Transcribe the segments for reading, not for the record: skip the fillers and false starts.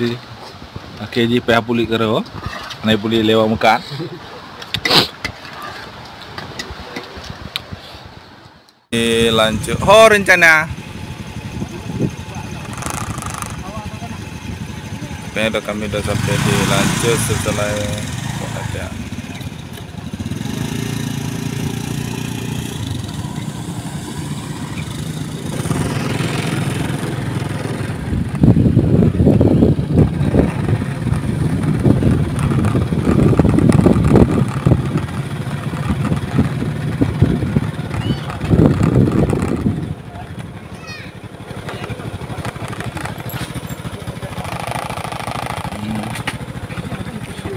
si KJ payah pulih kero. Naik pulih lewat muka. Lanjut. Oh rencana. Kami udah sampai di lanjut setelah ada.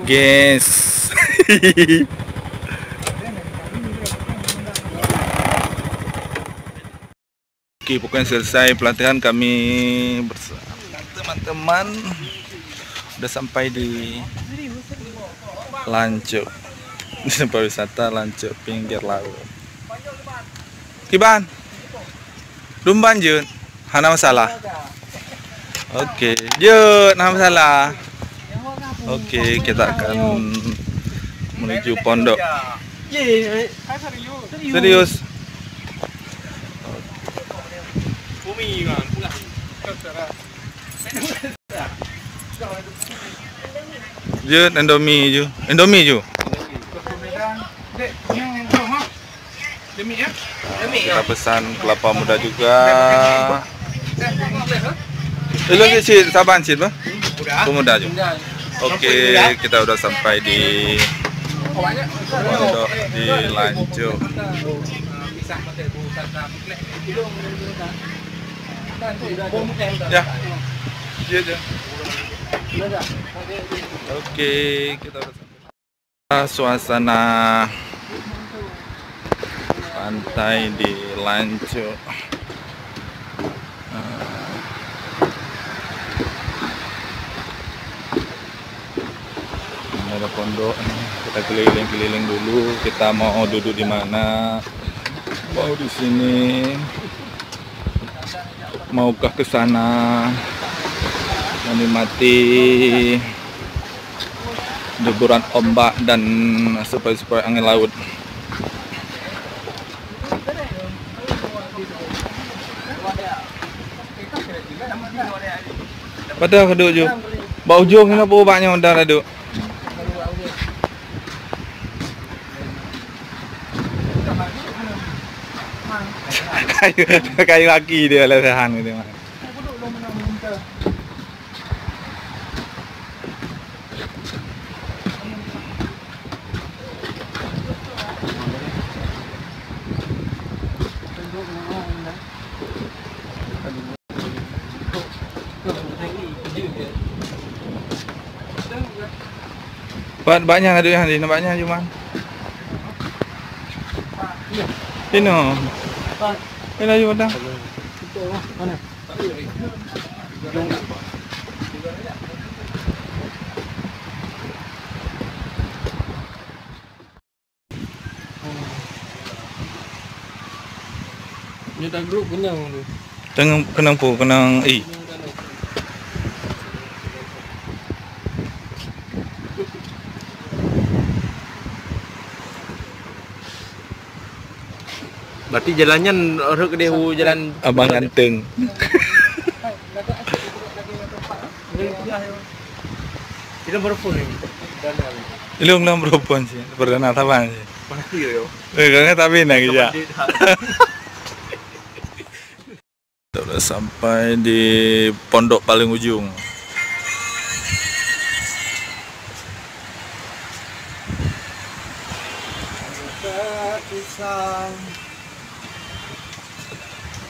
Guys. Oke, pokoknya selesai pelatihan kami bersama teman-teman. Udah sampai di Lancuk. Di tempat wisata Lancuk pinggir laut. Kiban. Dumban Jun. Hana masalah. Oke, Jun, hana masalah. Oke, kita akan menuju pondok. Serius. Jun, Indomie ju. Indomie ju. Kita pesan kelapa muda juga. Lagi sih, saban sih, Bang. Muda juga. Oke, kita udah sampai di pondok di Lancuk. Ya, iya. Oke, kita udah sampai. Suasana pantai di Lancuk. Ada pondok, kita keliling-keliling dulu. Kita mau duduk di mana? Mau di sini? Maukah ke sana? Menikmati deburan ombak dan sepoi-sepoi angin laut. Padahal keduk ju. Bau ujung kenapa obatnya udah aduk? kayu laki dia lesehan gitu mah. Banyak ada yang di nampaknya cuma. Ini aja dah. Ni tak grup kenyang tu. Kenang i. Berarti jalannya orang ke dehu jalan Abang Ganteng. Ini berapa ni? Ilung lang perempuan sih, perdana taban sih. Pasti yo. Kayaknya tapi nak kerja. Udah sampai di pondok paling ujung.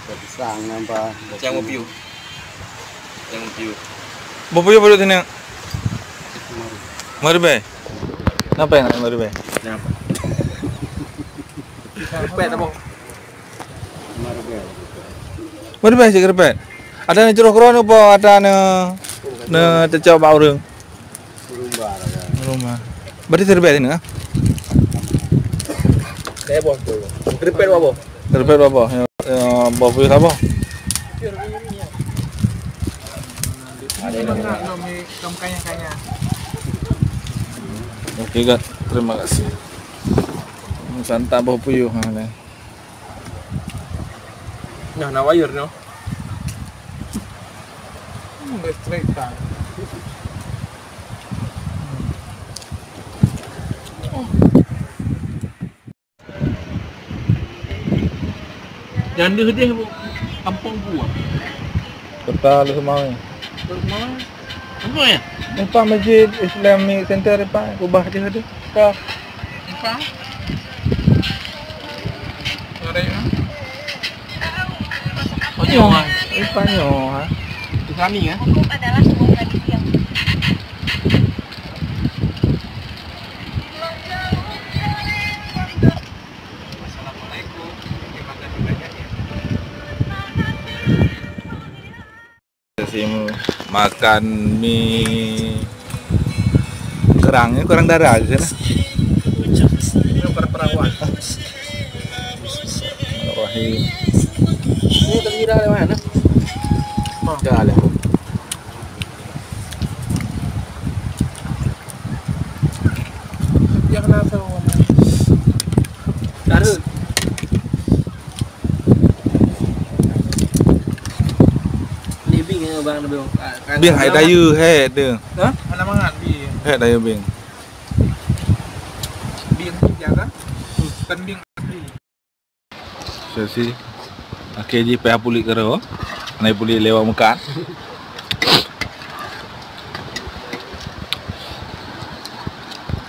Pisang apa? Yang piu. Bapak yo baru sini. Mari be. Kenapa yang mari be? Kenapa? Kerpet apa? Mari be si kerpet. Ada ni curah keron apa ada ne tercau bau reng. Rumah. Berarti terbet ini ah? Saya bos tu. Kerpet apa? Kerpet apa? Bapak apa? Oke kan, terima kasih. Santap bau puyuh nih. Nah, nawayur no. Jangan dia kampung gua. Betul semua. Apa ya? Apa Masjid Islamic Center apa? Ubah dia ada. Apa? Apa? Ada ya? Oh, nyawa. Spanyol, ha? Islami ya? Hukum adalah sebuah tradisi yang Assalamualaikum. Terima kasih banyak ya. Sih makan mie kerangnya kurang darah aja sana. Ini perawan. Wahid. Ini terkira dari mana? Enggak ada. Ya kenapa? Taruh. Living ya bang, Biar hai dayu he de. Hah? Mana mangan bi? He dayu bing. Bing jaga. Kan bing asli. Sesi. Okey ji payah puli kero. Nai puli lewat makan.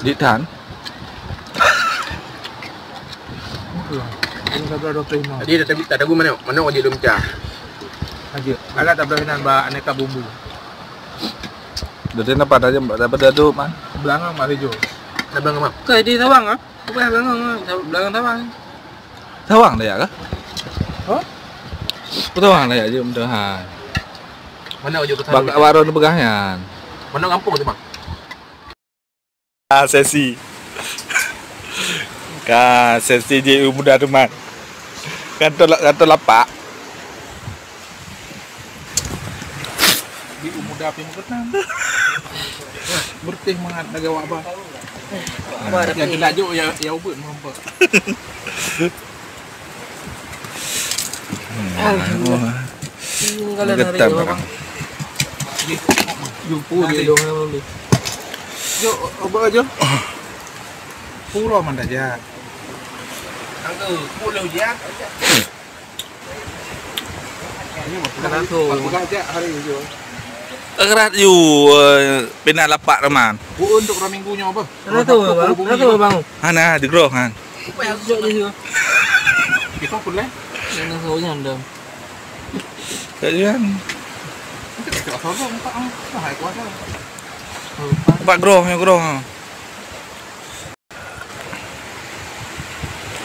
Di tan. Jadi ada gua mana wajib lumca. Aja. Ala tak berkenan ba aneka bumbu. Dari apa aja dapat dadu man. Belakang Mak Rijo. Ada belakang Mak. Ke di Tawang ah. Apa yang belakang Tawang. Tawang dah ya kah? Hah? Tawang dah ya je mudah. Mana wajib kesana? Bak warung begahyan. Mana kampung tu Mak? Sesi. Sesi je muda teman. Kantor lapak. Di muda api muketan. Bertih mangat nagawa ba. Yang kelajuk ya ubut mampu. Kalau hari bang. Jumpu dia dong ni. Jo, obat aja. Puro man aja. Angku, pulau je. Kenapa tu? Bukan aja hari itu. Kerat you pina lapak teman. Untuk orang minggunya apa? Kenapa bang? Hana di groh kan. Jauh di situ. Kita pun lah. Yang semuanya anda. Kajian. Kita sorong tak ah. Hai kuasa. Pak groh yang groh.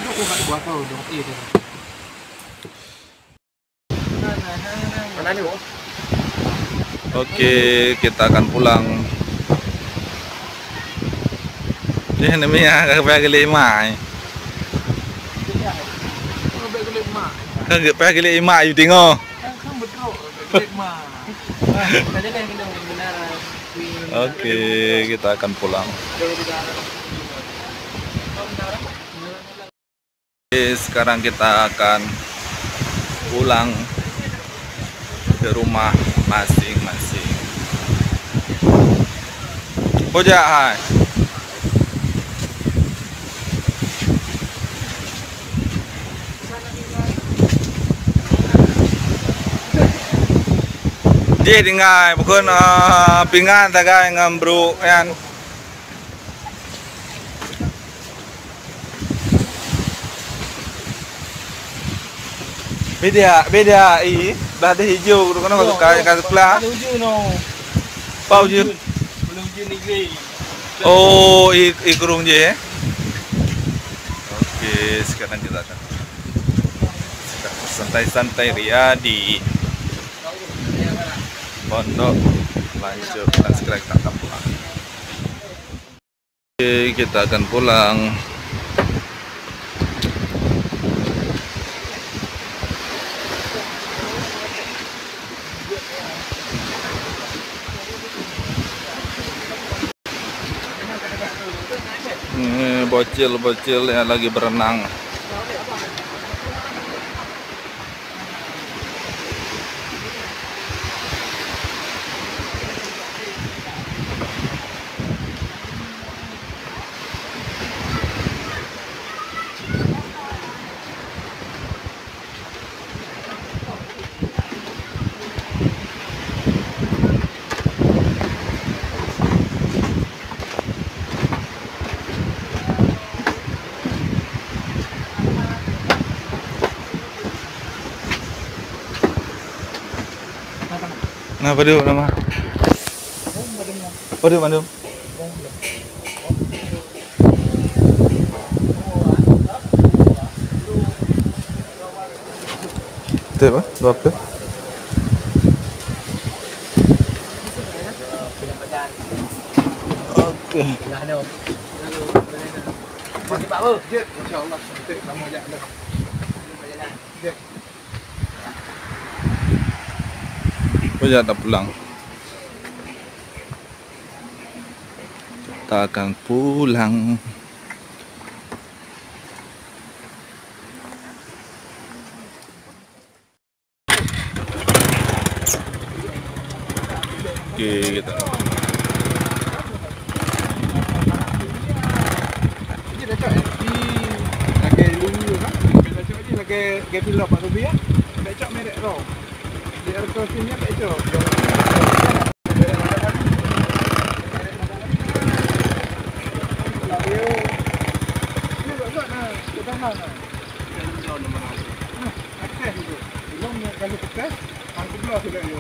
Aku tak kuasa dong itu. Mana ni, Bos? Oke, kita akan pulang. Ini namanya kagak geli mai. Kagak pakai geli mai you tengok. Kan betul, geli mah. Tadi kan kita benar. Oke, kita akan pulang. Oke, sekarang kita akan pulang ke rumah masing-masing. Boja hai. Dia tinggal bukan pingan tagai ngambru yan. Beda dah ada hijau kena masuk ke sebelah. Hijau no. Pau je. Belum hijau negeri. Oh, ikurung je. Oke, sekarang kita akan santai-santai ria di pondok lanjut dan segera kita akan pulang. Oke, kita akan pulang. Ini bocil-bocil yang lagi berenang. Nah, Padu nama. Padu Bandung. Itu apa? Berapa? Oke. Insyaallah nanti kamu ajak dah. Kita dah pulang. Kita akan pulang. Oke, kita. Ini dah cak lagi dulu kan. Dah cak ni lagi pilih Pak Rubi ya. Dah cak merek roh. Di harga sini dah cak. Kalau pekas, angkut belah sudah yo.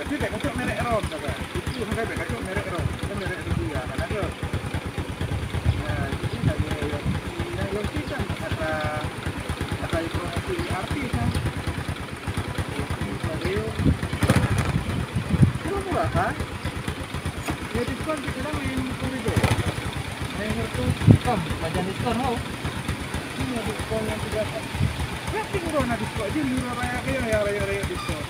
Tapi tak kacau merek rom tak? Itu hendak tak kacau merek rom. Kita merek itu ya, kan ada. Nah, ini hanya yang kita kata informasi artis kan. Video. Itu murah kan? Ya diskon kita main video. Main itu macam diskon mau. Ini diskon yang 3. Ya tinggal nak diskon je murah banyak ya diskon.